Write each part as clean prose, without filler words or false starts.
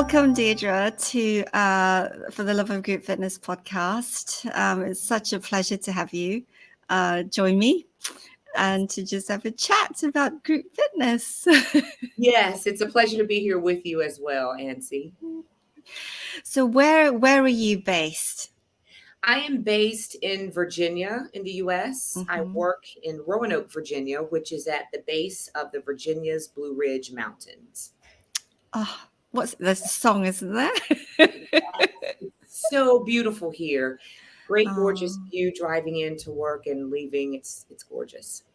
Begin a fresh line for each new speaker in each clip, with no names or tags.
Welcome, Deidre, to For the Love of Group Fitness podcast. It's such a pleasure to have you join me and to just have a chat about group fitness.
Yes, it's a pleasure to be here with you as well, Ancy.
So where are you based?
I am based in Virginia in the U.S. I work in Roanoke, Virginia, which is at the base of the Virginia's Blue Ridge Mountains.
Oh, there's a song, isn't there?
So beautiful here. Great, gorgeous view driving into work and leaving. It's gorgeous.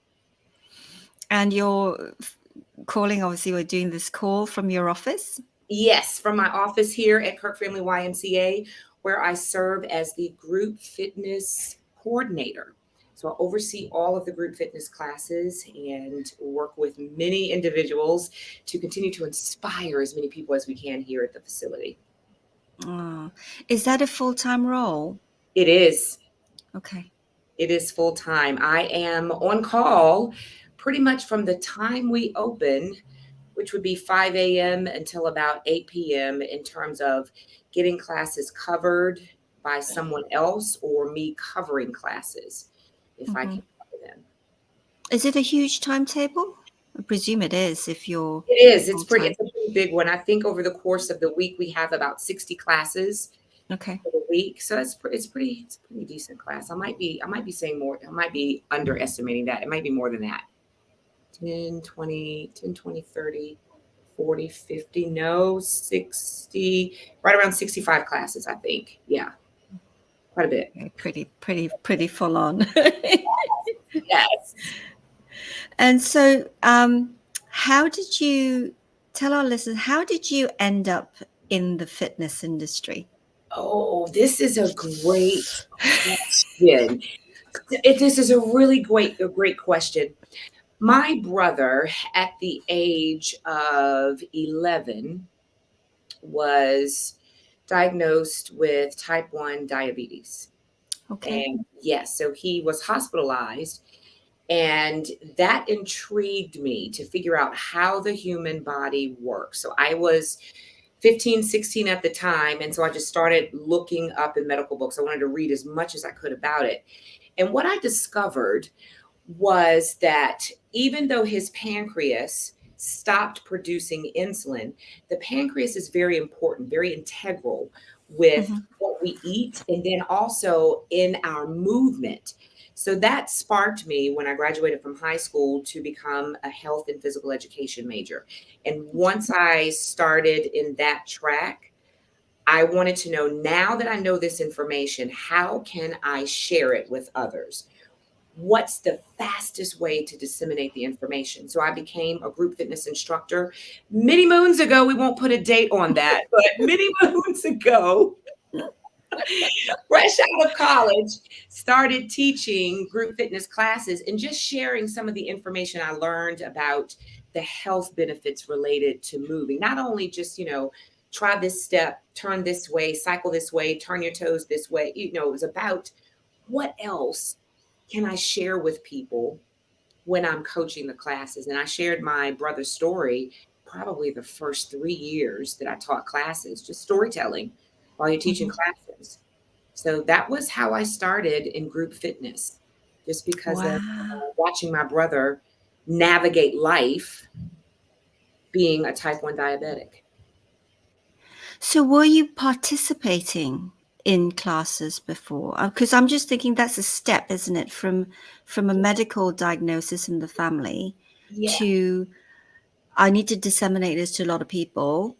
And you're calling, obviously, we're doing this call from your office?
Yes, from my office here at Kirk Family YMCA, where I serve as the group fitness coordinator. So I oversee all of the group fitness classes and work with many individuals to continue to inspire as many people as we can here at the facility.
Is that a full-time role?
It is.
Okay.
It is full-time. I am on call pretty much from the time we open, which would be 5 a.m. until about 8 p.m. in terms of getting classes covered by someone else or me covering classes if I can cover them.
Is it a huge timetable? I presume it is if you're...
It is. It's a pretty big one. I think over the course of the week, we have about 60 classes for the week. So it's a pretty decent class. I might be saying more. I might be underestimating that. It might be more than that. 10, 20, 30, 40, 50, no, 60, right around 65 classes, I think. Yeah, quite a bit.
Pretty full on.
Yes.
And so how did you, tell our listeners, how did you end up in the fitness industry?
Oh, this is a great question. This is a really great question. My brother, at the age of 11, was diagnosed with type 1 diabetes.
Okay.
And yes, so he was hospitalized, and that intrigued me to figure out how the human body works. So I was 15, 16 at the time, and so I just started looking up in medical books. I wanted to read as much as I could about it. And what I discovered was that even though his pancreas stopped producing insulin, the pancreas is very important, very integral with what we eat and then also in our movement. So that sparked me when I graduated from high school to become a health and physical education major. And once I started in that track, I wanted to know, now that I know this information, how can I share it with others? What's the fastest way to disseminate the information? So I became a group fitness instructor many moons ago. We won't put a date on that, but many moons ago, fresh out of college, started teaching group fitness classes and just sharing some of the information I learned about the health benefits related to moving. Not only just, try this step, turn this way, cycle this way, turn your toes this way. It was about what else can I share with people when I'm coaching the classes? And I shared my brother's story probably the first 3 years that I taught classes, just storytelling while you're teaching classes. So that was how I started in group fitness, just because of watching my brother navigate life being a type 1 diabetic.
So were you participating in classes before? Because I'm just thinking that's a step, isn't it, from a medical diagnosis in the family to I need to disseminate this to a lot of people,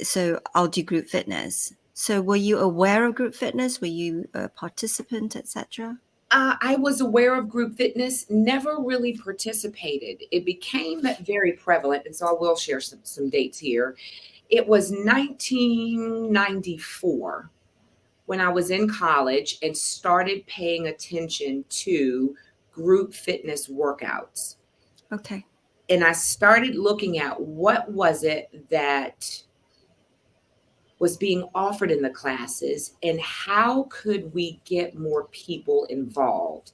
so I'll do group fitness. So were you aware of group fitness? Were you a participant, etc.?
I was aware of group fitness, never really participated. It became very prevalent, and so I will share some dates here. It was 1994 when I was in college and started paying attention to group fitness workouts.
Okay.
And I started looking at what was it that was being offered in the classes and how could we get more people involved.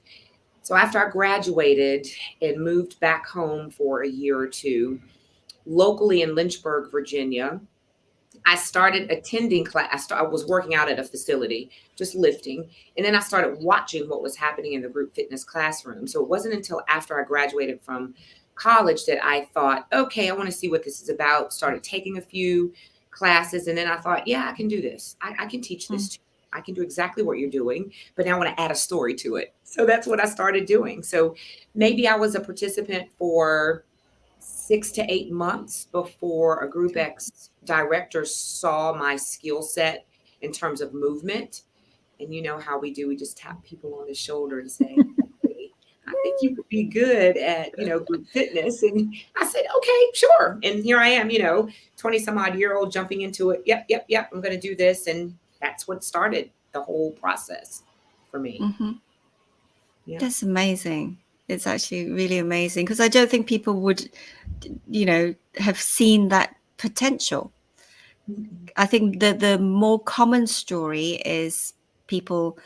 So after I graduated and moved back home for a year or two, locally in Lynchburg, Virginia, I started attending class. I was working out at a facility, just lifting. And then I started watching what was happening in the group fitness classroom. So it wasn't until after I graduated from college that I thought, okay, I want to see what this is about. Started taking a few classes. And then I thought, yeah, I can do this. I can teach this too. I can do exactly what you're doing, but now I want to add a story to it. So that's what I started doing. So maybe I was a participant for 6 to 8 months before a Group X director saw my skill set in terms of movement. And you know how we do, we just tap people on the shoulder and say, hey, I think you could be good at, group fitness. And I said, okay, sure. And here I am, 20 some odd year old jumping into it. Yep. I'm going to do this. And that's what started the whole process for me.
Mm-hmm.
Yeah.
That's amazing. It's actually really amazing, because I don't think people would, have seen that potential.
Mm-hmm.
I think the more common story is people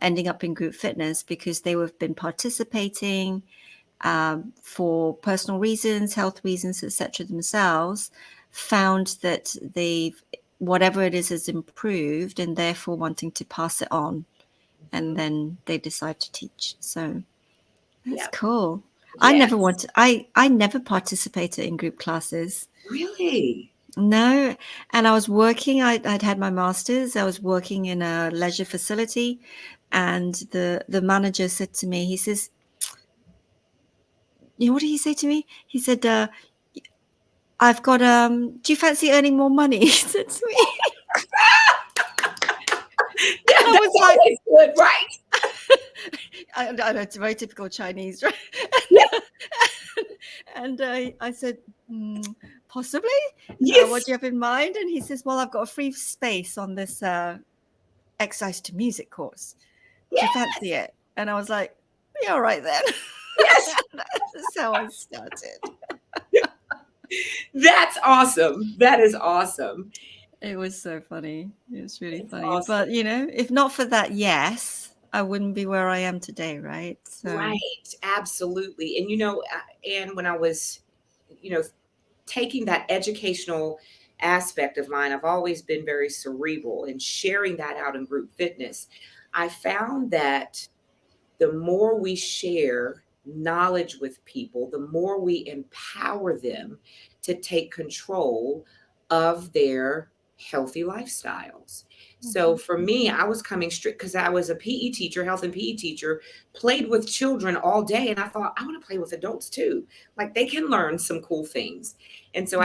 ending up in group fitness because they have been participating for personal reasons, health reasons, etc. themselves, found that whatever it is has improved, and therefore wanting to pass it on, and then they decide to teach. So that's
Yeah.
cool.
Yes.
I never participated in group classes.
Really?
No. And I was working, I'd had my master's. I was working in a leisure facility, and the manager said to me, he says, what did he say to me? He said, I've got, do you fancy earning more money? He said to me.
Yeah,
I
that's
was like,
always good, right?
I know, it's very typical Chinese, right?
Yeah.
And I said, possibly. What
Yes.
do you have in mind? And he says, well, I've got a free space on this exercise to music course. Do you
Yes.
fancy it? And I was like, yeah, all right then.
Yes.
That's how I started.
That's awesome. That is awesome.
It was so funny. It was really
It's
funny.
awesome.
But, if not for that, yes, I wouldn't be where I am today, right? So,
Right. Absolutely. And when I was, you know, taking that educational aspect of mine, I've always been very cerebral, and sharing that out in group fitness, I found that the more we share knowledge with people, the more we empower them to take control of their healthy lifestyles. So
mhm.
for me, I was coming strict because I was a PE teacher, health and PE teacher, played with children all day. And I thought, I want to play with adults too. Like, they can learn some cool things. And so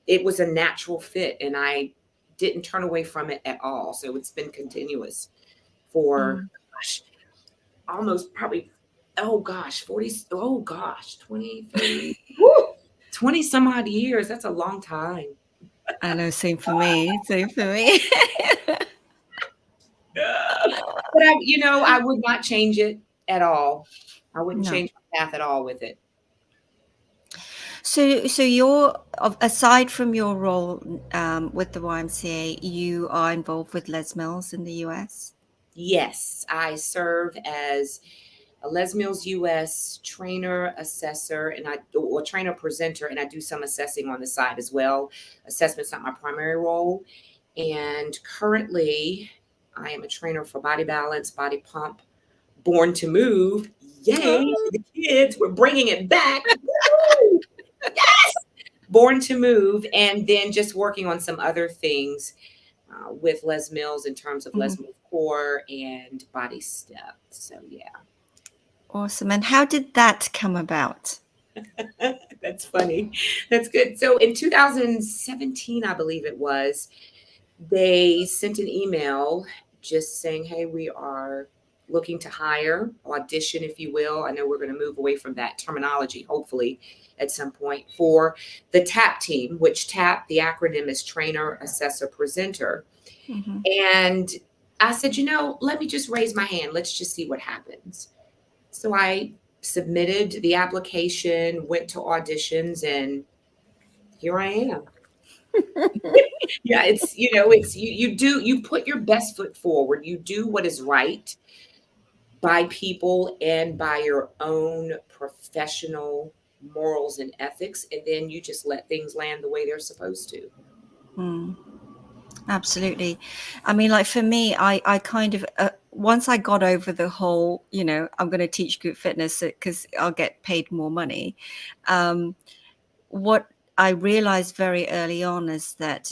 it was a natural fit, and I didn't turn away from it at all. So it's been continuous for, gosh, almost probably, 40, 20, 30, 20 some odd years. That's a long time.
I know, same for me. Same for me.
But I would not change it at all. I wouldn't
No.
change my path at all with it.
So you're, aside from your role with the YMCA, you are involved with Les Mills in the US?
Yes, I serve as a Les Mills US trainer, assessor, or trainer presenter, and I do some assessing on the side as well. Assessment's not my primary role. And currently, I am a trainer for Body Balance, Body Pump, Born to Move. Yay,
Oh.
the kids, we're bringing it back. Woo! Yes, Born to Move, and then just working on some other things with Les Mills in terms of Les
Mhm.
Mills Core and Body Step. So yeah.
Awesome. And how did that come about?
That's funny. That's good. So in 2017, I believe it was, they sent an email just saying, hey, we are looking to hire, audition, if you will. I know we're going to move away from that terminology, hopefully, at some point, for the TAP team, which TAP, the acronym is Trainer, Assessor, Presenter.
Mhm.
And I said, let me just raise my hand. Let's just see what happens. So I submitted the application, went to auditions, and here I am. Yeah, you put your best foot forward. You do what is right by people and by your own professional morals and ethics, and then you just let things land the way they're supposed to.
Mm. Absolutely. I mean, like for me, I kind of, once I got over the whole, I'm going to teach group fitness because I'll get paid more money. Um, what I realized very early on is that,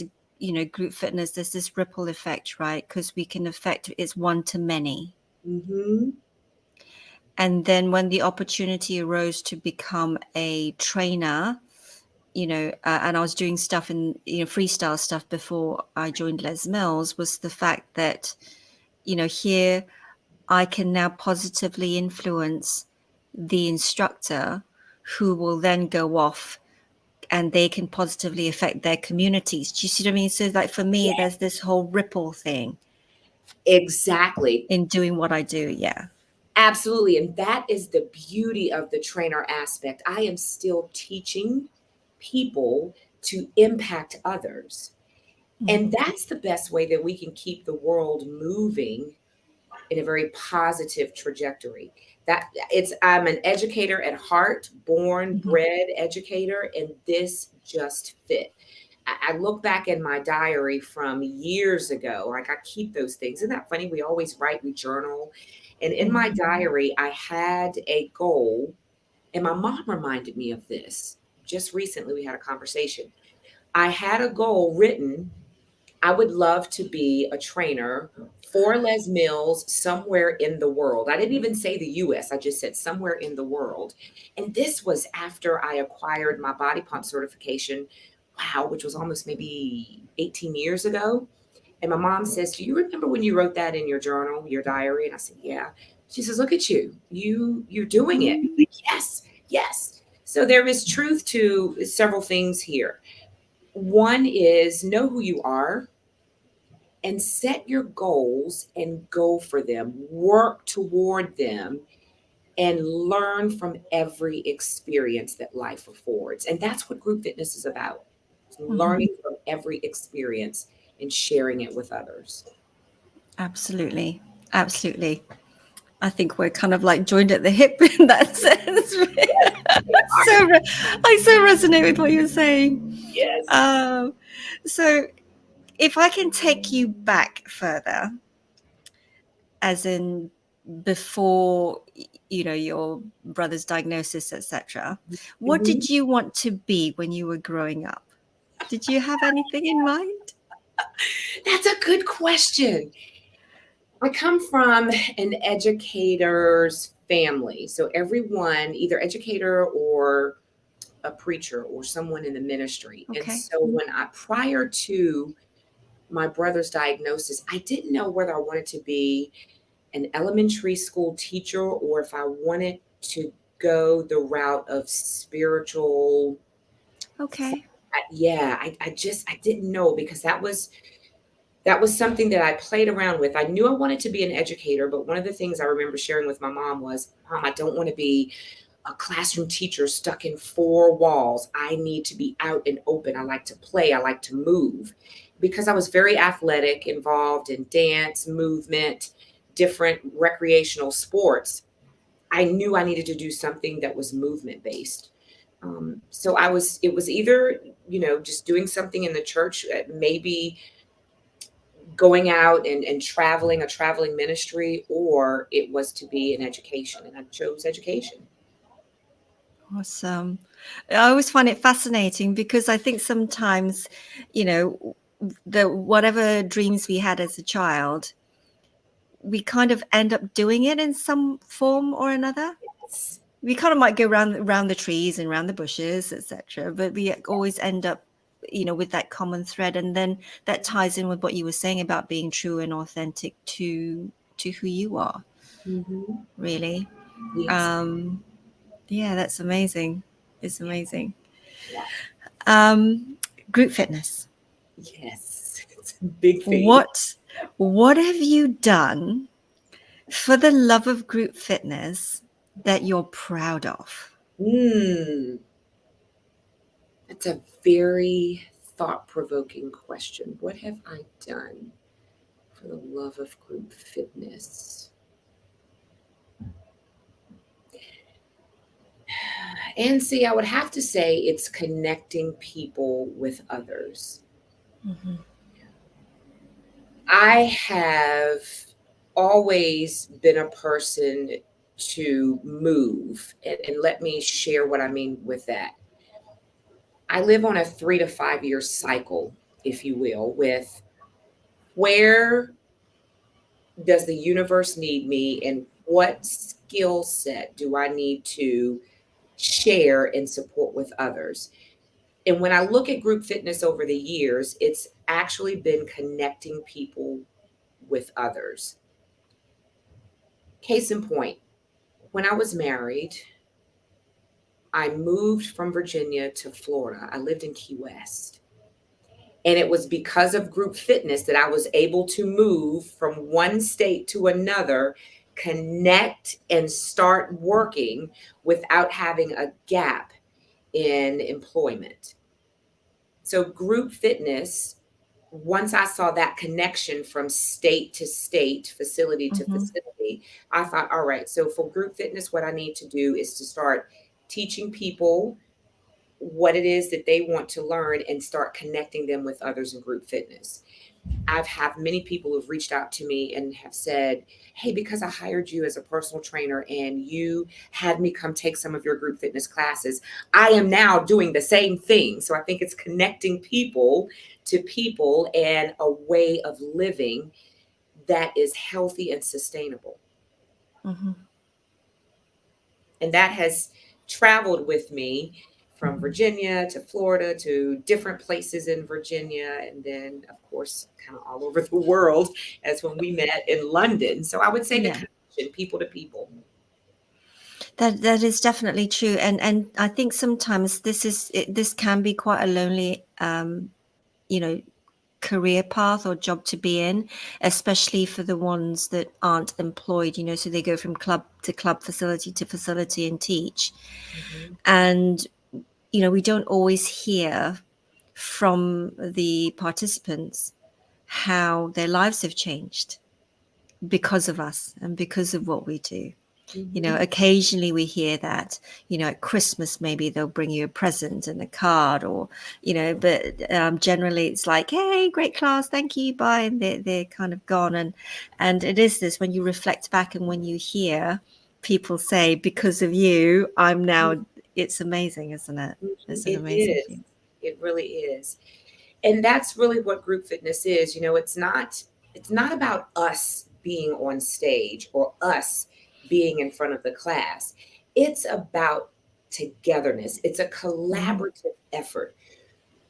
group fitness, there's this ripple effect, right? Because we can affect, it's one to many.
Mm-hmm.
And then when the opportunity arose to become a trainer, and I was doing stuff in, freestyle stuff before I joined Les Mills, was the fact that, here I can now positively influence the instructor who will then go off and they can positively affect their communities. Do you see what I mean? So like for me,
Yeah,
there's this whole ripple thing
exactly.
in doing what I do. Yeah.
Absolutely. And that is the beauty of the trainer aspect. I am still teaching people to impact others. And
Mhm.
that's the best way that we can keep the world moving in a very positive trajectory. I'm an educator at heart, born,
Mhm.
bred educator, and this just fit. I look back in my diary from years ago, like I keep those things. Isn't that funny? We always write, we journal. And in my
Mhm.
diary, I had a goal, and my mom reminded me of this. Just recently, we had a conversation. I had a goal written. I would love to be a trainer for Les Mills somewhere in the world. I didn't even say the US, I just said somewhere in the world. And this was after I acquired my body pump certification, wow, which was almost maybe 18 years ago. And my mom says, "Do you remember when you wrote that in your journal, your diary?" And I said, "Yeah." She says, "Look at you. You're doing it." I'm like, yes, yes. So there is truth to several things here. One is know who you are and set your goals and go for them, work toward them, and learn from every experience that life affords. And that's what group fitness is about,
Mhm.
learning from every experience and sharing it with others.
Absolutely. Absolutely. I think we're kind of like joined at the hip in that sense. so I so resonate with what you're saying.
Yes.
Um, so if I can take you back further, as in before, your brother's diagnosis, etc., what
Mhm.
did you want to be when you were growing up? Did you have anything in mind?
That's a good question. I come from an educator's family. So everyone, either educator or a preacher or someone in the ministry. And
Okay.
so prior to my brother's diagnosis, I didn't know whether I wanted to be an elementary school teacher or if I wanted to go the route of spiritual.
Okay.
Yeah, I didn't know because that was something that I played around with. I knew I wanted to be an educator, but one of the things I remember sharing with my mom was, "Mom, I don't want to be a classroom teacher stuck in four walls. I need to be out and open. I like to play. I like to move." Because I was very athletic, involved in dance, movement, different recreational sports. I knew I needed to do something that was movement based. So it was either, just doing something in the church, maybe going out and traveling, a traveling ministry, or it was to be in education. And I chose education.
Awesome. I always find it fascinating because I think sometimes, the whatever dreams we had as a child, we kind of end up doing it in some form or another. We kind of might go round the trees and round the bushes, etc., but we always end up, with that common thread, and then that ties in with what you were saying about being true and authentic to who you are,
Mhm.
really.
Yes.
Um, yeah, that's amazing. It's
Yeah.
amazing.
Yeah.
Um, Group fitness.
Yes. It's a big thing.
What have you done for the love of group fitness that you're proud of?
Mm, that's a very thought-provoking question. What have I done for the love of group fitness? And see, I would have to say, it's connecting people with others.
Mhm.
I have always been a person to move, and let me share what I mean with that. I live on a 3 to 5 year cycle, if you will, with where does the universe need me and what skill set do I need to share and support with others. And when I look at group fitness over the years, it's actually been connecting people with others. Case in point, when I was married, I moved from Virginia to Florida. I lived in Key West. And it was because of group fitness that I was able to move from one state to another, connect, and start working without having a gap in employment. So, group fitness, once I saw that connection from state to state, facility to
Mm-hmm.
facility, I thought, all right, so for group fitness, what I need to do is to start teaching people what it is that they want to learn and start connecting them with others in group fitness. I've had many people who've reached out to me and have said, hey, because I hired you as a personal trainer and you had me come take some of your group fitness classes, I am now doing the same thing. So I think it's connecting people to people and a way of living that is healthy and sustainable.
Mm-hmm.
And that has traveled with me from Virginia to Florida to different places in Virginia, and then, of course, kind of all over the world as when we met in London. So I would say the
Yeah.
connection, people to people.
That is definitely true, and I think sometimes this can be quite a lonely, you know, career path or job to be in, especially for the ones that aren't employed. So they go from club to club, facility to facility, and teach.
Mhm.
And we don't always hear from the participants how their lives have changed because of us and because of what we do.
Mhm.
Occasionally we hear that, at Christmas, maybe they'll bring you a present and a card, or, but generally it's like, hey, great class, thank you, bye. And they're kind of gone. And it is this, when you reflect back and when you hear people say, because of you, I'm now, it's amazing, isn't it? It's an
It
amazing
is.
feeling.
It really is. And that's really what group fitness is. It's not about us being on stage or us being in front of the class. It's about togetherness. It's a
Mm-hmm.
collaborative effort.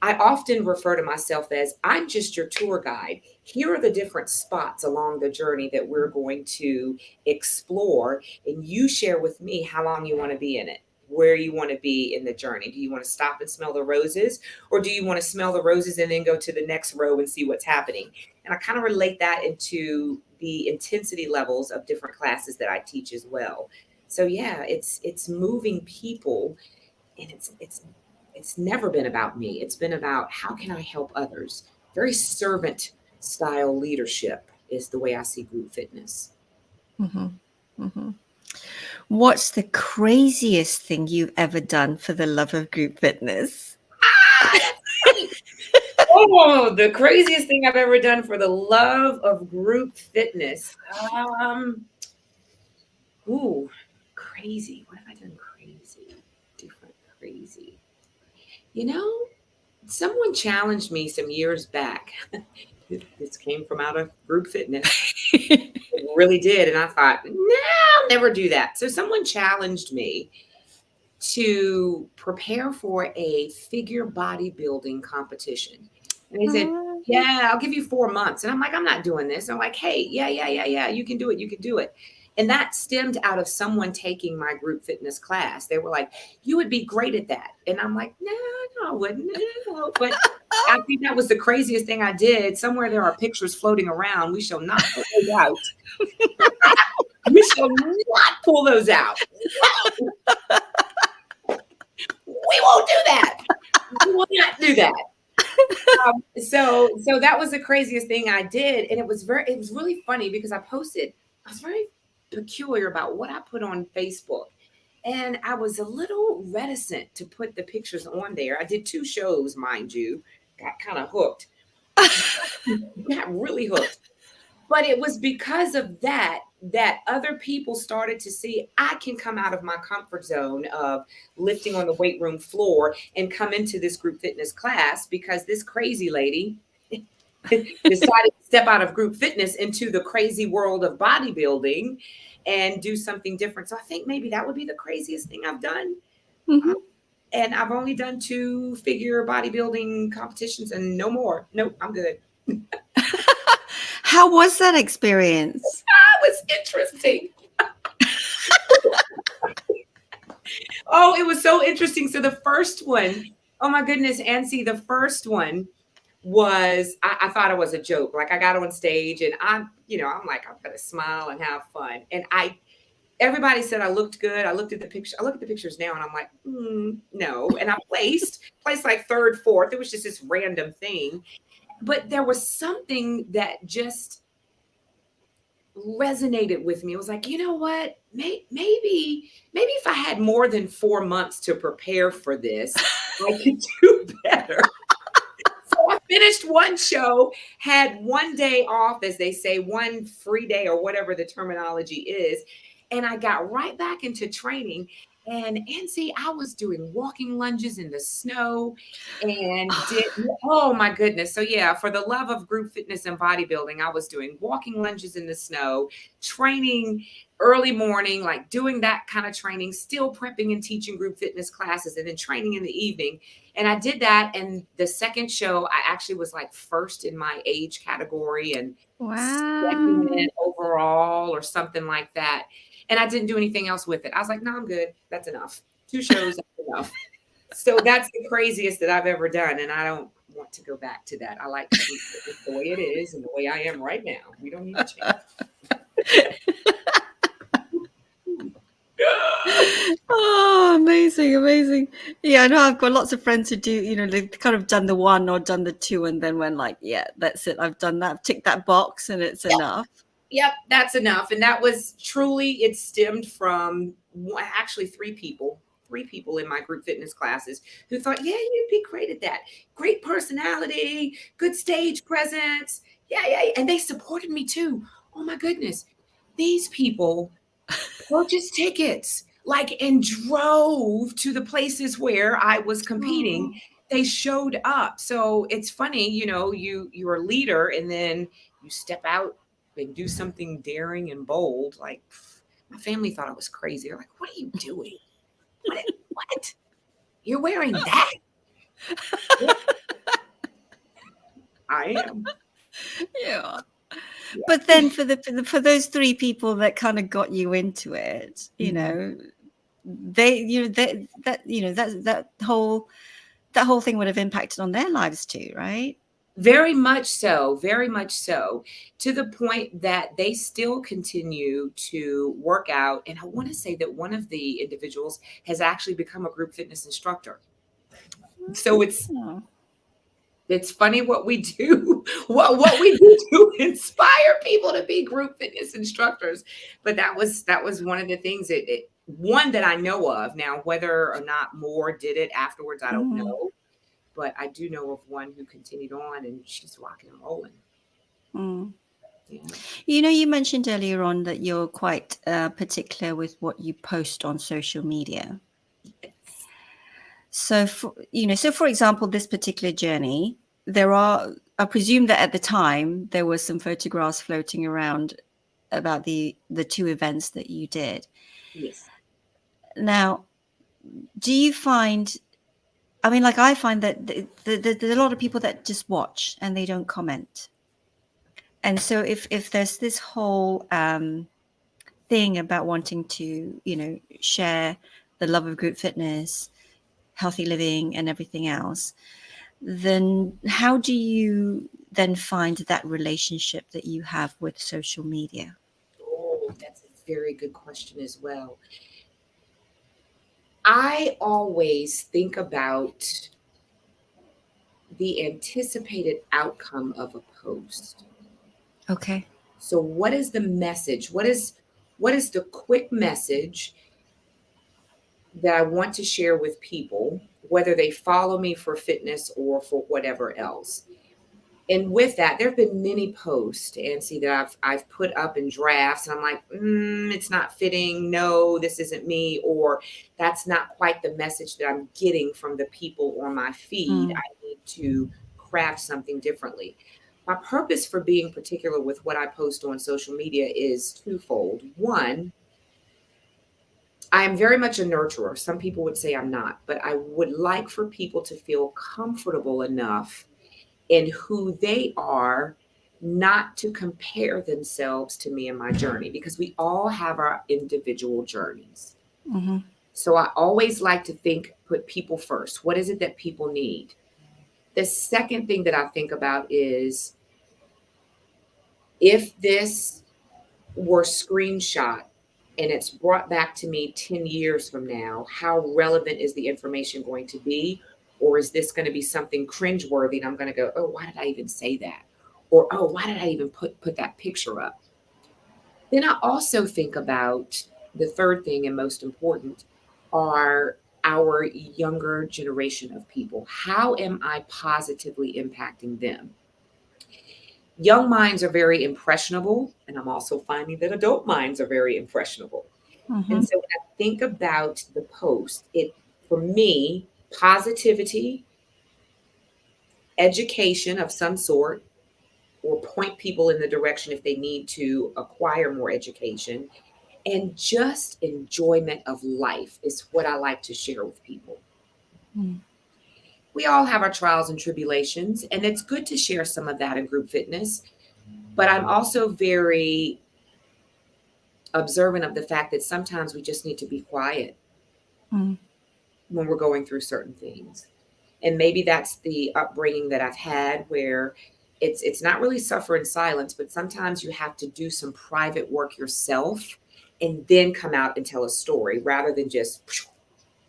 I often refer to myself as I'm just your tour guide. Here are the different spots along the journey that we're going to explore, and you share with me how long you want to be in it, where you want to be in the journey. Do you want to stop and smell the roses, or do you want to smell the roses and then go to the next row and see what's happening? And I kind of relate that into the intensity levels of different classes that I teach as well. So yeah, it's moving people, and it's never been about me. It's been about how can I help others. Very servant style leadership is the way I see group fitness.
Mm-hmm. Mm-hmm. What's the craziest thing you've ever done for the love of group fitness?
Ah, that's funny. Oh, the craziest thing I've ever done for the love of group fitness. Um, ooh, crazy. What have I done crazy? Different crazy. You know, someone challenged me some years back. This came from out of group fitness. It really did. And I thought, no, I'll never do that. So someone challenged me to prepare for a figure bodybuilding competition. And they said,
Oh,
yeah, I'll give you 4 months. And I'm like, I'm not doing this. And I'm like, hey, yeah. You can do it. You can do it. And that stemmed out of someone taking my group fitness class. They were like, you would be great at that. And I'm like, no, I wouldn't. No. But I think that was the craziest thing I did. Somewhere there are pictures floating around. We shall not put those out. We shall not pull those out. We won't do that. We will not do that. So that was the craziest thing I did, and it was really funny because I was very peculiar about what I put on Facebook, and I was a little reticent to put the pictures on there. I did 2 shows, mind you, got kind of hooked, got really hooked. But it was because of that that other people started to see I can come out of my comfort zone of lifting on the weight room floor and come into this group fitness class because this crazy lady decided to step out of group fitness into the crazy world of bodybuilding and do something different. So I think maybe that would be the craziest thing I've done.
Mm-hmm.
And I've only done 2-figure bodybuilding competitions and no more. Nope, I'm good.
How was that experience?
That was interesting. Oh, it was so interesting. So the first one, oh my goodness, Ansi, the first one was I thought it was a joke. Like I got on stage and I'm like, I'm gonna smile and have fun. And everybody said I looked good. I looked at the picture. I look at the pictures now and I'm like, no. And I placed like third, fourth. It was just this random thing. But there was something that just resonated with me. It was like, you know what? Maybe if I had more than 4 months to prepare for this, I could do better. So I finished one show, had one day off, as they say, one free day or whatever the terminology is. And I got right back into training. And see, I was doing walking lunges in the snow and oh my goodness. So, yeah, for the love of group fitness and bodybuilding, I was doing walking lunges in the snow, training early morning, like doing that kind of training, still prepping and teaching group fitness classes, and then training in the evening. And I did that. And the second show, I actually was like first in my age category and second
Wow.
overall or something like that. And I didn't do anything else with it. I was like, no, I'm good. That's enough. 2 shows, that's enough. So that's the craziest that I've ever done. And I don't want to go back to that. I like it the way it is and the way I am right now. We don't need to change.
Oh, amazing, amazing. Yeah, I know I've got lots of friends who do, they've kind of done the 1 or done the 2 and then went like, yeah, that's it. I've done that. I've ticked that box and it's enough.
Yep, that's enough. And that was truly, it stemmed from actually 3 people in my group fitness classes who thought, yeah, you'd be great at that. Great personality, good stage presence. Yeah, yeah. And they supported me too. Oh my goodness. These people purchased tickets like and drove to the places where I was competing.
Oh.
They showed up. So it's funny, you're a leader and then you step out and do something daring and bold. Like my family thought I was crazy. They're like, what are you doing? What? You're wearing that? I am.
Yeah.
Yeah.
But then for those 3 people that kind of got you into it,
Mhm.
that whole thing would have impacted on their lives too, right?
Very much so, very much so, to the point that they still continue to work out. And I want to say that one of the individuals has actually become a group fitness instructor. So
Oh.
it's funny what we do, what we do to inspire people to be group fitness instructors. But that was one of the things one that I know of. Now, whether or not more did it afterwards, I don't
Mhm.
know. But I do know of one who continued on and she's rocking and rolling.
Mm.
Yeah.
You mentioned earlier on that you're quite particular with what you post on social media.
Yes.
So, for example, this particular journey, I presume that at the time there were some photographs floating around about the 2 events that you did.
Yes.
Now, do you find? I mean, like I find that there's a lot of people that just watch and they don't comment. And so, if there's this whole thing about wanting to, share the love of group fitness, healthy living, and everything else, then how do you then find that relationship that you have with social media?
Oh, that's a very good question as well. I always think about the anticipated outcome of a post.
Okay.
So what is the message? What is the quick message that I want to share with people, whether they follow me for fitness or for whatever else? And with that, there have been many posts, Nancy, that I've put up in drafts, and I'm like, it's not fitting. No, this isn't me, or that's not quite the message that I'm getting from the people on my feed.
Mm.
I need to craft something differently. My purpose for being particular with what I post on social media is twofold. One, I am very much a nurturer. Some people would say I'm not, but I would like for people to feel comfortable enough in who they are, not to compare themselves to me and my journey, because we all have our individual journeys.
Hmm.
So I always like to put people first. What is it that people need? The second thing that I think about is, if this were screenshot and it's brought back to me 10 years from now, how relevant is the information going to be? Or is this going to be something cringeworthy and I'm going to go, oh, why did I even say that? Or, oh, why did I even put that picture up? Then I also think about the third thing, and most important, are our younger generation of people. How am I positively impacting them? Young minds are very impressionable, and I'm also finding that adult minds are very impressionable. And
Hmm.
so when I think about the post, it, for me, positivity, education of some sort, or point people in the direction if they need to acquire more education, and just enjoyment of life is what I like to share with people.
Mm.
We all have our trials and tribulations, and it's good to share some of that in group fitness. But I'm also very observant of the fact that sometimes we just need to be quiet
Mm.
when we're going through certain things. And maybe that's the upbringing that I've had, where it's not really suffer in silence, but sometimes you have to do some private work yourself and then come out and tell a story rather than just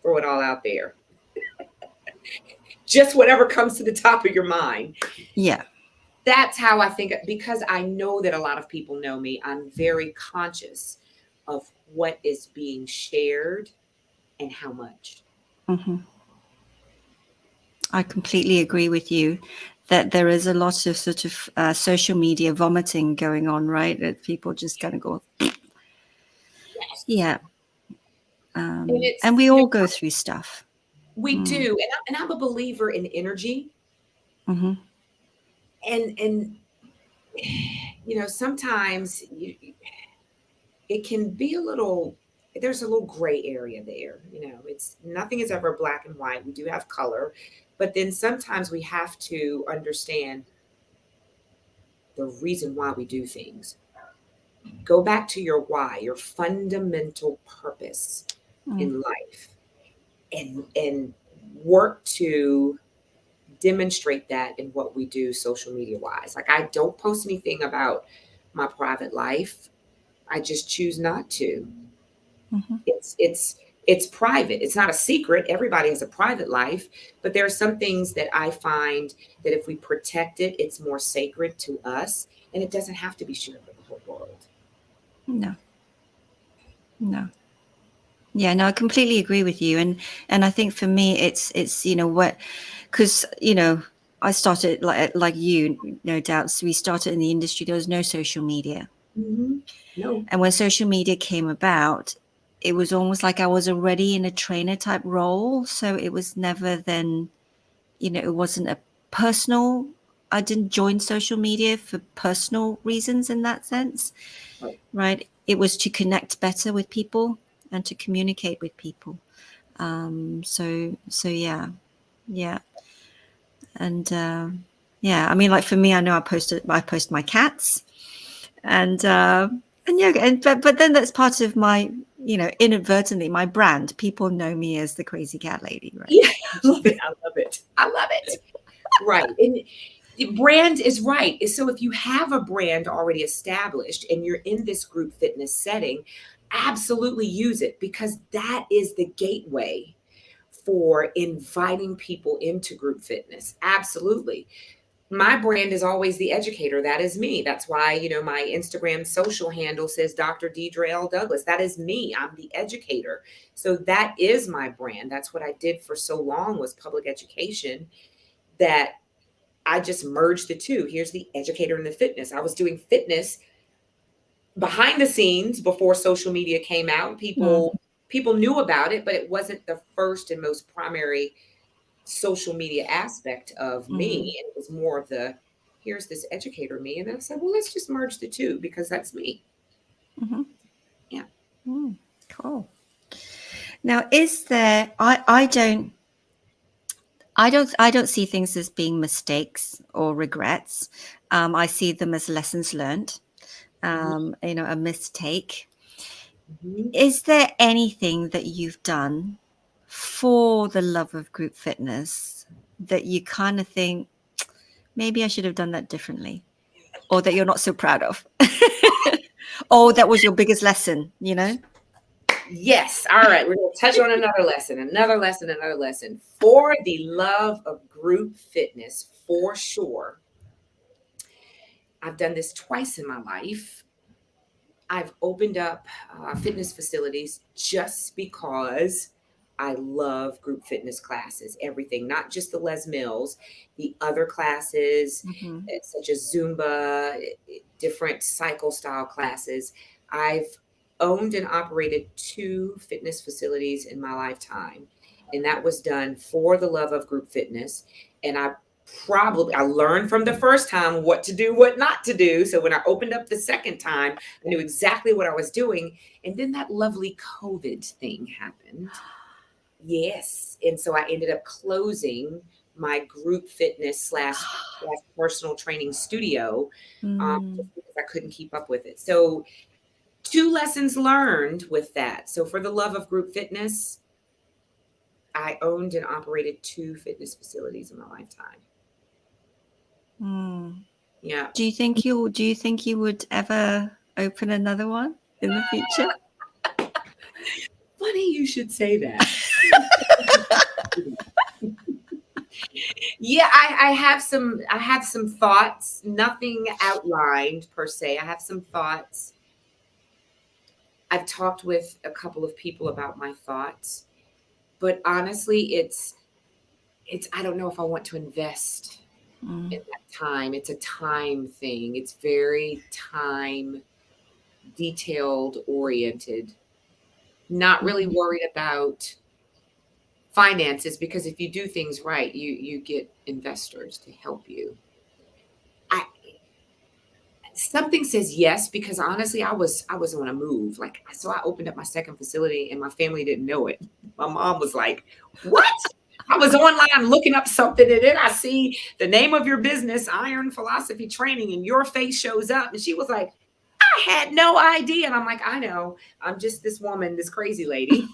throw it all out there. Just whatever comes to the top of your mind.
Yeah.
That's how I think, because I know that a lot of people know me, I'm very conscious of what is being shared and how much.
Hmm. I completely agree with you that there is a lot of sort of social media vomiting going on, right? That people just kind of go,
Yes.
yeah.
And
And
it's,
we all go through stuff.
we
Mm.
do. And I'm a believer in energy.
Hmm.
And sometimes it can be a little, there's a little gray area there. It's, nothing is ever black and white. We do have color, but then sometimes we have to understand the reason why we do things. Go back to your why, your fundamental purpose
Mm.
in life, and work to demonstrate that in what we do social media wise. Like, I don't post anything about my private life. I just choose not to.
Hmm.
It's private. It's not a secret. Everybody has a private life, but there are some things that I find that if we protect it, it's more sacred to us, and it doesn't have to be shared with the whole world.
No, no. Yeah, no, I completely agree with you. And I think for me, it's, what, because, I started like you, no doubt. So we started in the industry. There was no social media.
Hmm. No.
And when social media came about, it was almost like I was already in a trainer type role. So it was never then, it wasn't a personal, I didn't join social media for personal reasons in that sense,
Right.
right? It was to connect better with people and to communicate with people. So yeah, yeah. And yeah, I mean, like for me, I know I post my cats, and yeah, but then that's part of my, inadvertently my brand. People know me as the crazy cat lady, right?
Yeah, I love it. I love it. I love it. Right. And the brand is right. So if you have a brand already established and you're in this group fitness setting, absolutely use it, because that is the gateway for inviting people into group fitness. Absolutely. My brand is always the educator. That is me. That's why, my Instagram social handle says Dr. Deidre Douglas. That is me. I'm the educator. So that is my brand. That's what I did for so long, was public education. That I just merged the two. Here's the educator and the fitness. I was doing fitness behind the scenes before social media came out. People knew about it, but it wasn't the first and most primary social media aspect of me. And it was more of the, here's this educator me. And then I said, well, let's just merge the two because that's me. Yeah.
Cool. Now, is there, I don't see things as being mistakes or regrets. I see them as lessons learned, a mistake. Is there anything that you've done for the love of group fitness that you kind of think, maybe I should have done that differently, or that you're not so proud of? Or that was your biggest lesson,
Yes. All right. We're going to touch on another lesson. For the love of group fitness, for sure. I've done this twice in my life. I've opened up fitness facilities just because I love group fitness classes, everything, not just the Les Mills, the other classes, such as Zumba, different cycle style classes. I've owned and operated 2 fitness facilities in my lifetime, and that was done for the love of group fitness. And I learned from the first time what to do, what not to do. So when I opened up the second time, I knew exactly what I was doing. And then that lovely COVID thing happened. Yes. And so I ended up closing my group fitness slash personal training studio just because I couldn't keep up with it. So 2 lessons learned with that. So for the love of group fitness, I owned and operated 2 fitness facilities in my lifetime. Yeah.
Do you think you would ever open another one in the future?
Funny you should say that. Yeah, I have some thoughts, nothing outlined per se. I have some thoughts. I've talked with a couple of people about my thoughts, but honestly, it's I don't know if I want to invest in that time. It's a time thing. It's very time detailed oriented. Not really worried about finances, because if you do things right, you get investors to help you. Something says yes, because honestly, I was on a move. So I opened up my second facility and my family didn't know it. My mom was like, what? I was online looking up something, and then I see the name of your business, Iron Philosophy Training, and your face shows up. And she was like, I had no idea. And I'm like, I know. I'm just this woman, this crazy lady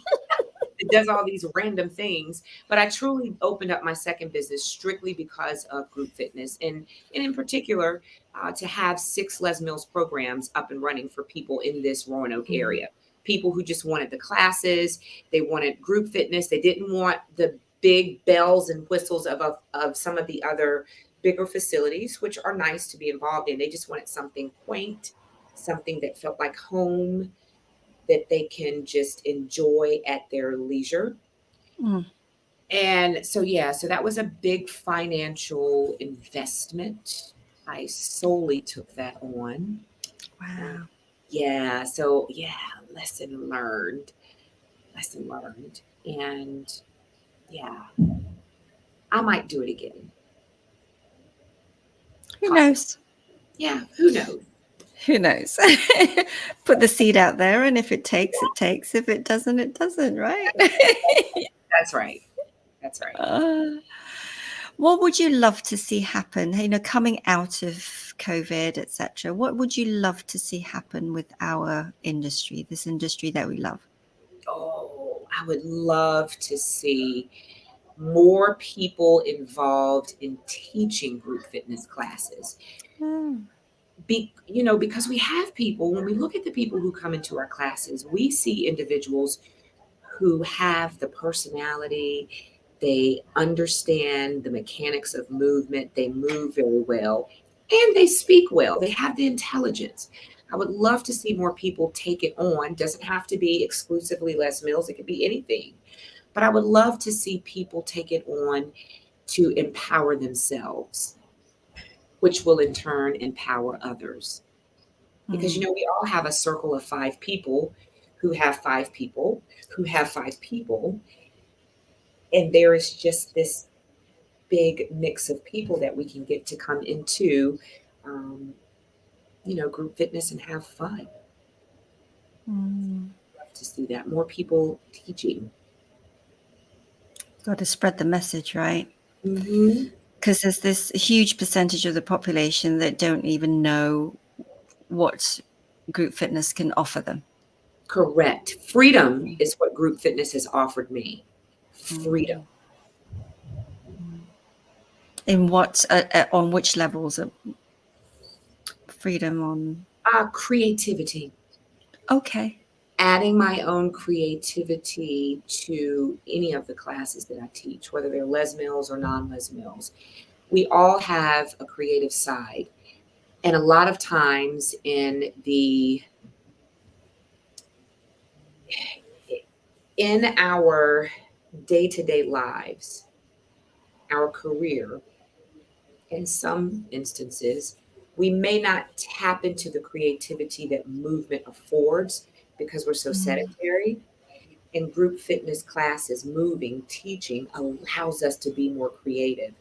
that does all these random things. But I truly opened up my second business strictly because of group fitness. And in particular, to have 6 Les Mills programs up and running for people in this Roanoke area. People who just wanted the classes. They wanted group fitness. They didn't want the big bells and whistles of some of the other bigger facilities, which are nice to be involved in. They just wanted something quaint, something that felt like home, that they can just enjoy at their leisure. And so that was a big financial investment. I solely took that on.
Wow.
Lesson learned. And I might do it again.
Who knows?
Yeah, who knows?
Who knows? Put the seed out there, and if it takes, it takes. If it doesn't, it doesn't, right?
That's right.
What would you love to see happen, coming out of COVID, etc.? What would you love to see happen with our industry, this industry that we love?
Oh, I would love to see more people involved in teaching group fitness classes. Because we have people, when we look at the people who come into our classes, we see individuals who have the personality, they understand the mechanics of movement, they move very well, and they speak well. They have the intelligence. I would love to see more people take it on. Doesn't have to be exclusively Les Mills. It could be anything. But I would love to see people take it on to empower themselves. which will in turn empower others. Because, we all have a circle of 5 people who have 5 people who have 5 people. And there is just this big mix of people that we can get to come into, group fitness and have fun. Love to see that. More people teaching.
Got to spread the message, right?
Mm-hmm.
Because there's this huge percentage of the population that don't even know what group fitness can offer them.
Correct. Freedom is what group fitness has offered me. Freedom.
In what, on which levels of freedom? On
creativity.
Okay.
Adding my own creativity to any of the classes that I teach, whether they're les mills or non-les mills. We all have a creative side. And a lot of times in our day-to-day lives, our career, in some instances, we may not tap into the creativity that movement affords because we're so sedentary. And group fitness classes, moving, teaching allows us to be more creative.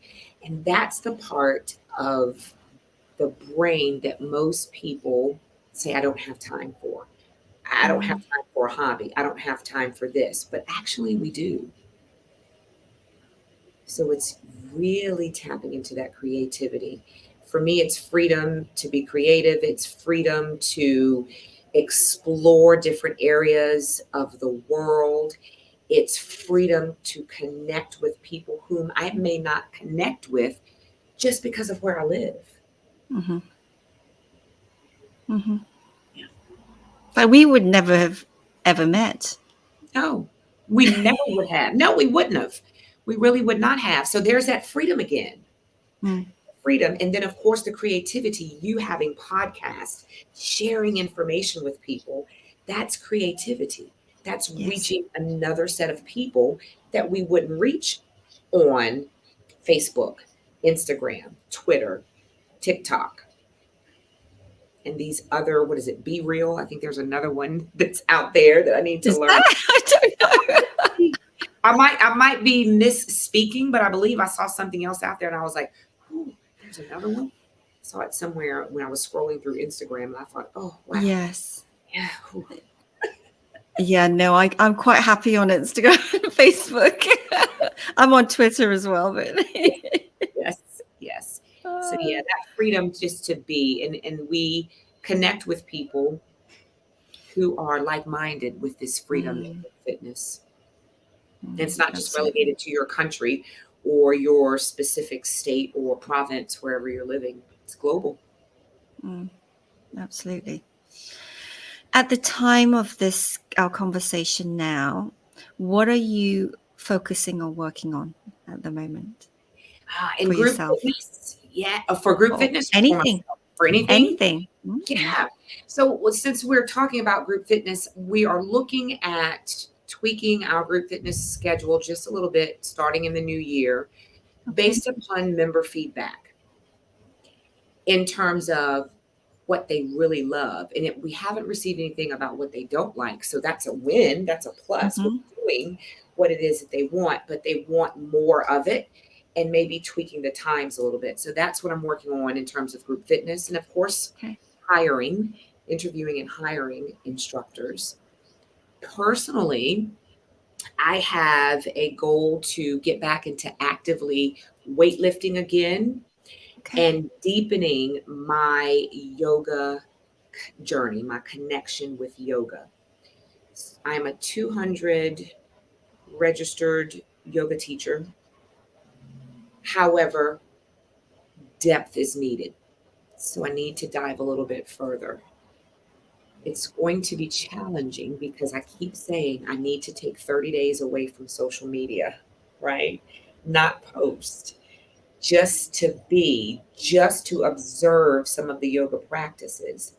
And that's the part of the brain that most people say, I don't have time for. I don't have time for a hobby. I don't have time for this. But actually, we do. So it's really tapping into that creativity. For me, it's freedom to be creative. It's freedom to explore different areas of the world. It's freedom to connect with people whom I may not connect with just because of where I live. Yeah.
But we would never have ever met.
No, we never would have. No, we wouldn't have. We really would not have. So there's that freedom again. Freedom. And then, of course, the creativity, you having podcasts, sharing information with people, that's creativity. That's reaching another set of people that we wouldn't reach on Facebook, Instagram, Twitter, TikTok, and these other, what is it, Be Real? I think there's another one that's out there that I need to learn.
I don't know.
I might be misspeaking, but I believe I saw something else out there and I was like, oh, there's another one. I saw it somewhere when I was scrolling through Instagram and I thought, oh, wow.
Yes.
Yeah.
Yeah, no, I'm quite happy on Instagram and Facebook. I'm on Twitter as well, but
yes. So yeah, that freedom just to be, and we connect with people who are like-minded with this freedom in fitness. It's not just relegated to your country or your specific state or province, wherever you're living. It's global.
Absolutely. At the time of our conversation now, what are you focusing or working on at the moment?
In
for
group
yourself?
fitness? Yeah. For group fitness?
Anything.
For anything?
Anything.
Yeah. So since we're talking about group fitness, we are looking at tweaking our group fitness schedule just a little bit starting in the new year based upon member feedback in terms of what they really love. And we haven't received anything about what they don't like. So that's a win. That's a plus. We're doing what it is that they want, but they want more of it and maybe tweaking the times a little bit. So that's what I'm working on in terms of group fitness. And of course, interviewing and hiring instructors. Personally, I have a goal to get back into actively weightlifting again and deepening my yoga journey, my connection with yoga. I'm a 200 registered yoga teacher. However, depth is needed. So I need to dive a little bit further. It's going to be challenging because I keep saying I need to take 30 days away from social media, right? Not post, just to observe some of the yoga practices.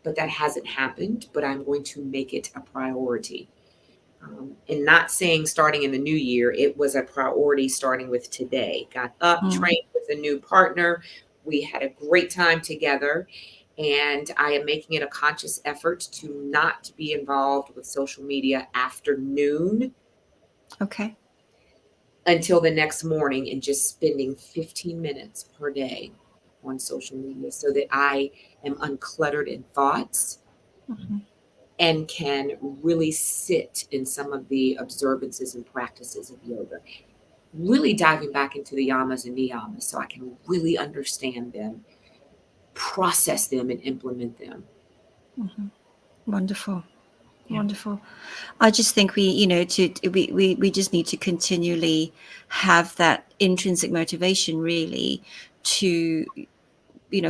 But that hasn't happened, but I'm going to make it a priority. And not saying starting in the new year, it was a priority starting with today. Got up, trained with a new partner, We had a great time together, and I am making it a conscious effort to not be involved with social media after noon
Okay.
until the next morning, and just spending 15 minutes per day on social media so that I am uncluttered in thoughts
Mhm.
and can really sit in some of the observances and practices of yoga. Really diving back into the yamas and niyamas so I can really understand them, process them, and implement them.
Mhm. Wonderful.
Yeah.
Wonderful. I just think we just need to continually have that intrinsic motivation, really, to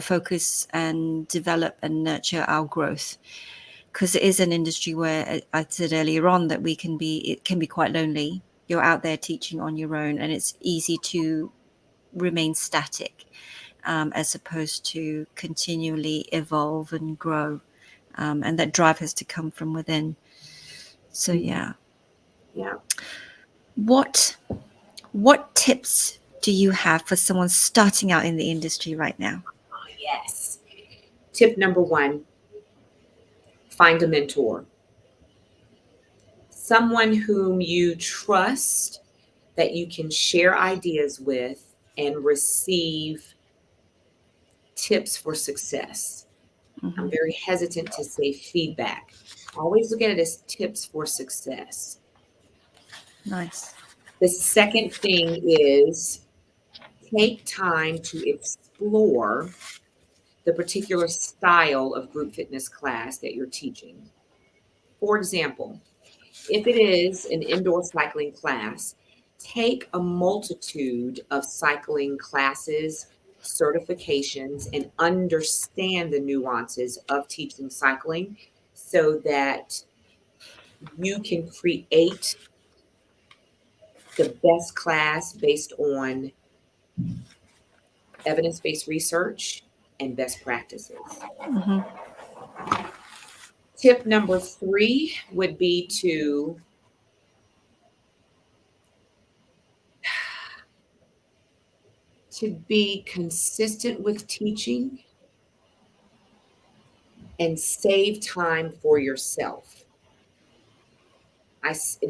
focus and develop and nurture our growth, because it is an industry where I said earlier on that it can be quite lonely. You're out there teaching on your own, and it's easy to remain static, as opposed to continually evolve and grow, and that drive has to come from within. So yeah.
Yeah.
What what tips do you have for someone starting out in the industry right now?
Oh, yes. Tip number one, find a mentor, someone whom you trust that you can share ideas with and receive tips for success. I'm
Hmm.
very hesitant to say feedback. Always look at it as tips for success.
Nice.
The second thing is take time to explore the particular style of group fitness class that you're teaching. For example, if it is an indoor cycling class, take a multitude of cycling classes, certifications, and understand the nuances of teaching cycling so that you can create the best class based on evidence based research and best practices.
Hmm.
Tip number three would be to be consistent with teaching and save time for yourself.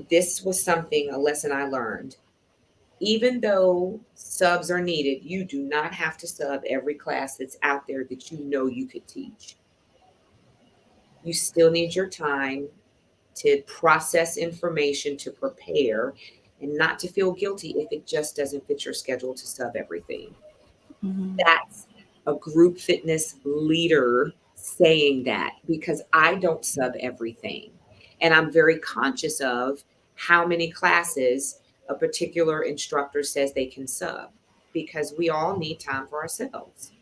This was something, a lesson I learned. Even though subs are needed, you do not have to sub every class that's out there that you know you could teach. You still need your time to process information, to prepare, and not to feel guilty if it just doesn't fit your schedule to sub everything.
Hmm.
That's a group fitness leader saying that, because I don't sub everything. And I'm very conscious of how many classes a particular instructor says they can sub, because we all need time for ourselves.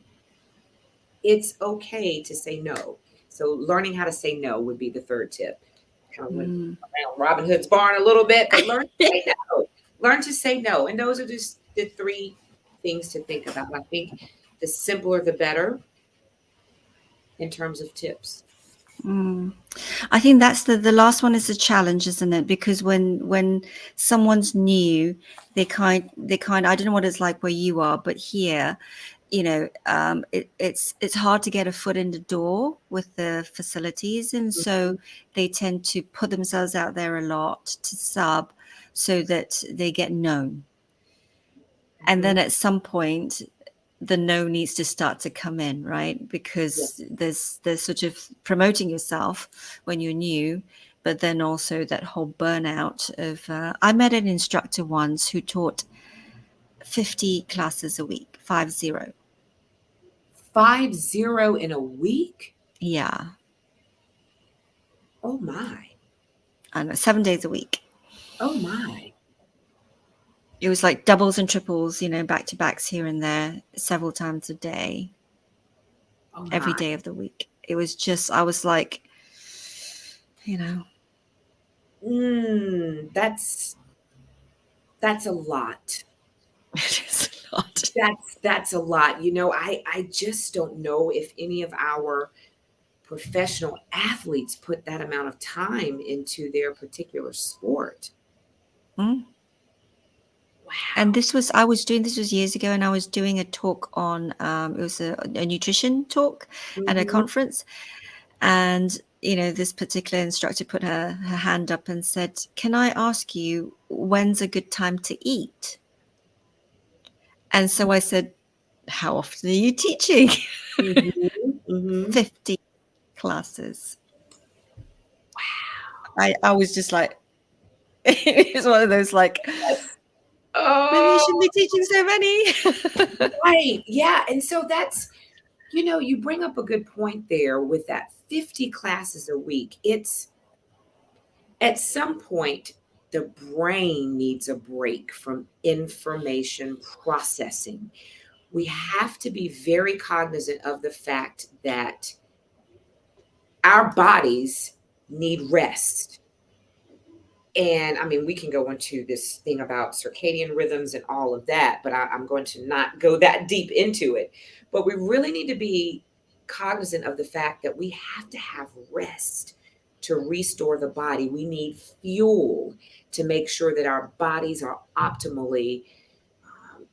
It's okay to say no. So learning how to say no would be the third tip. Kind of went
Mm.
around Robin Hood's barn a little bit, but learn to say no. Learn to say no. And those are just the three things to think about. I think the simpler the better in terms of tips.
Mm. I think that's the last one is a challenge, isn't it? Because when someone's new, they kind I don't know what it's like where you are, but here, it's hard to get a foot in the door with the facilities, and so
Mhm.
they tend to put themselves out there a lot to sub so that they get known. And then
Mhm.
at some point the no needs to start to come in, right? Because
Yes.
there's sort of promoting yourself when you're new, but then also that whole burnout of I met an instructor once who taught 50 classes a week, 50.
5-0 in a week?
Yeah,
Oh my.
I know, 7 days a week.
Oh my.
It was like doubles and triples, back to backs here and there, several times a day,
Oh
every
my.
day of the week. It was just, I was like, you know,
That's a lot.
it is a lot.
That's a lot. I just don't know if any of our professional athletes put that amount of time into their particular sport.
Mm, And this was years ago, and I was doing a talk on it was a nutrition talk at a
Mhm.
conference, and this particular instructor put her hand up and said, "Can I ask you when's a good time to eat?" And so I said, "How often are you teaching?"
Mhm. Mhm.
50 classes. I was just like, it's one of those like,
Yes.
maybe you
Oh,
shouldn't be teaching so many.
right. Yeah. And so that's, you bring up a good point there with that 50 classes a week. It's at some point, the brain needs a break from information processing. We have to be very cognizant of the fact that our bodies need rest. And I mean, we can go into this thing about circadian rhythms and all of that, but I'm going to not go that deep into it. But we really need to be cognizant of the fact that we have to have rest to restore the body. We need fuel to make sure that our bodies are optimally um,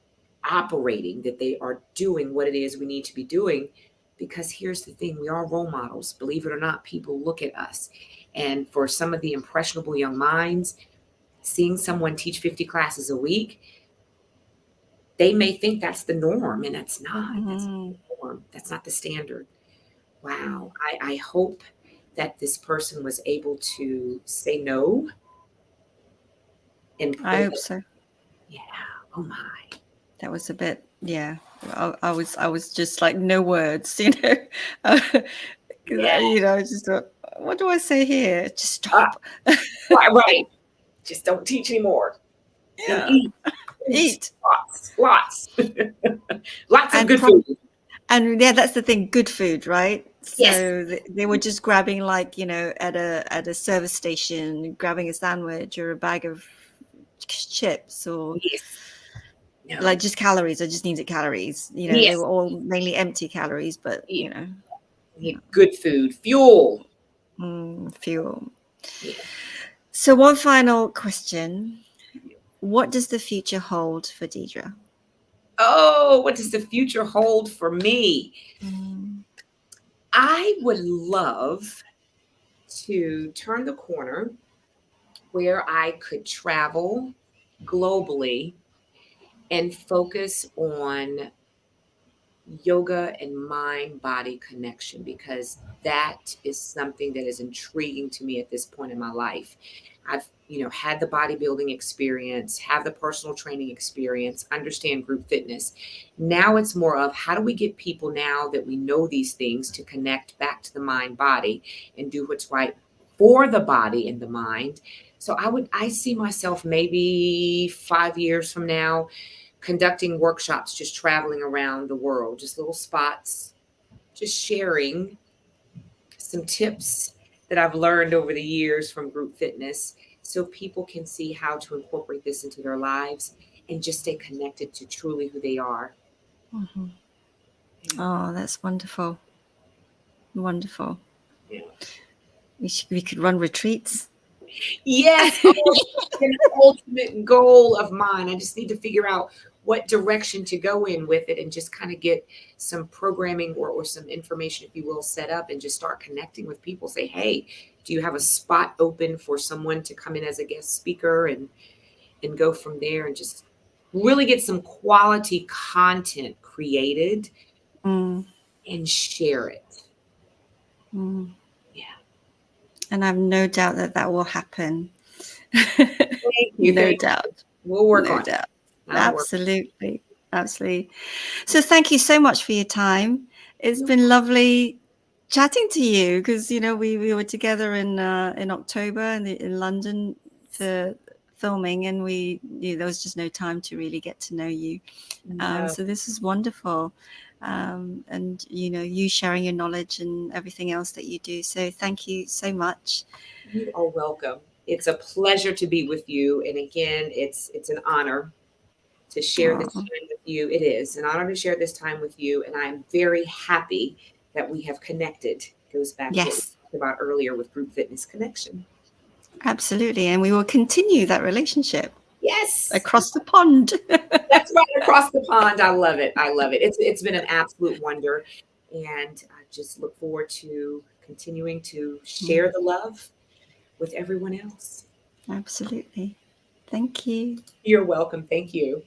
operating, that they are doing what it is we need to be doing. Because here's the thing, we are role models. Believe it or not, people look at us. And for some of the impressionable young minds, seeing someone teach 50 classes a week, they may think that's the norm, and that's not. That's not
Mhm.
the norm. That's not the standard. Wow. I hope that this person was able to say no and
I
pull
hope
it.
so.
Yeah. Oh my.
That was a bit, yeah. I was just like no words, because
Yeah.
I just thought, what do I say here? Just
Ah,
stop.
right, right. Just don't teach anymore and
Yeah,
eat. Eat
eat
lots, lots, lots of
and
good food.
and yeah, that's the thing. Good food, right?
Yes.
So they were just grabbing like at a service station, grabbing a sandwich or a bag of chips or
Yes.
like
No.
just calories. I just needed calories. They
Yes.
were all mainly empty calories, but
Yeah.
yeah,
Yeah. Good food. Fuel.
fuel.
Yeah.
So one final question: what does the future hold for Deidre?
Oh, what does the future hold for me?
Mm,
I would love to turn the corner where I could travel globally and focus on yoga and mind body connection, because that is something that is intriguing to me at this point in my life. I've had the bodybuilding experience, have the personal training experience, understand group fitness. Now it's more of how do we get people, now that we know these things, to connect back to the mind body and do what's right for the body and the mind. So I see myself maybe 5 years from now conducting workshops, just traveling around the world, just little spots, just sharing some tips that I've learned over the years from group fitness so people can see how to incorporate this into their lives and just stay connected to truly who they are.
mhm.
Yeah.
Oh, that's wonderful. Wonderful.
Yeah.
We could run retreats.
Yes, oh, it's an ultimate goal of mine. I just need to figure out what direction to go in with it and just kind of get some programming or some information, if you will, set up and just start connecting with people. Say, hey, do you have a spot open for someone to come in as a guest speaker, and go from there and just really get some quality content created
Mm,
and share it.
mm.
Yeah.
And I have no doubt that that will happen.
Thank you.
No
Thank you.
doubt.
We'll work
No
on it.
doubt.
I'll work.
Absolutely. Absolutely. So thank you so much for your time. It's
You.
been lovely chatting to you because we were together in October in London for filming, and there was just no time to really get to know you.
No.
So this is wonderful. And you sharing your knowledge and everything else that you do. So thank you so much.
You are welcome. It's a pleasure to be with you. And again, it's an honor to share this
Oh,
time with you. It is an honor to share this time with you. And I'm very happy that we have connected. Goes back to what we
yes,
talked about earlier with Group Fitness Connection.
absolutely. And we will continue that relationship.
Yes.
across the pond.
That's right, across the pond. I love it. I love it. It's been an absolute wonder. And I just look forward to continuing to share the love with everyone else.
Absolutely. Thank you.
You're welcome. Thank you.